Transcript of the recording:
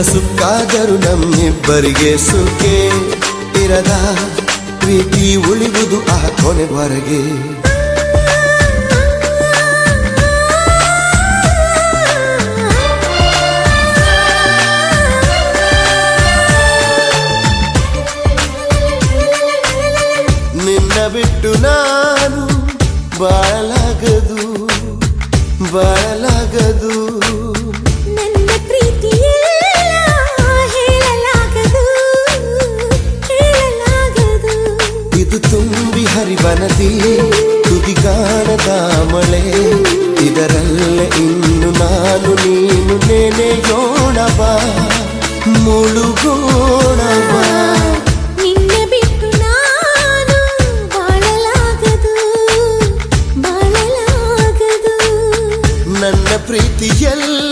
ಸುಕ್ಕಾದರೂ ನಮ್ಮಿಬ್ಬರಿಗೆ ಸುಖೇ ಇರದ ಪ್ರೀತಿ ಉಳಿಯುವುದು ಆ ಕೊನೆವರೆಗೆ. ನಿನ್ನ ಬಿಟ್ಟು ನಾನು ಬಾಳಲಾಗದು ಬಾಳಲಾಗದು. ನನ್ನ ಪ್ರೀತಿಯೆಲ್ಲ ಹೇಳಲಾಗದು ಹೇಳಲಾಗದು. ಇದು ತುಂಬಿ ಹರಿವ ನದಿ ತುದಿಗಾಣದ ಮಳೆ, ಇದರಲ್ಲೇ ಇನ್ನು ನಾನು ನೀನು ನೆನೆಯೋಣ ಬಾ ಮುಳುಗೋಣ ಬಾ. ನಿನ್ನ ಬಿಟ್ಟು ನಾನು ಬಾಳಲಾಗದು ಬಾಳಲಾಗದು. ನನ್ನ ಪ್ರೀತಿಯೆಲ್ಲ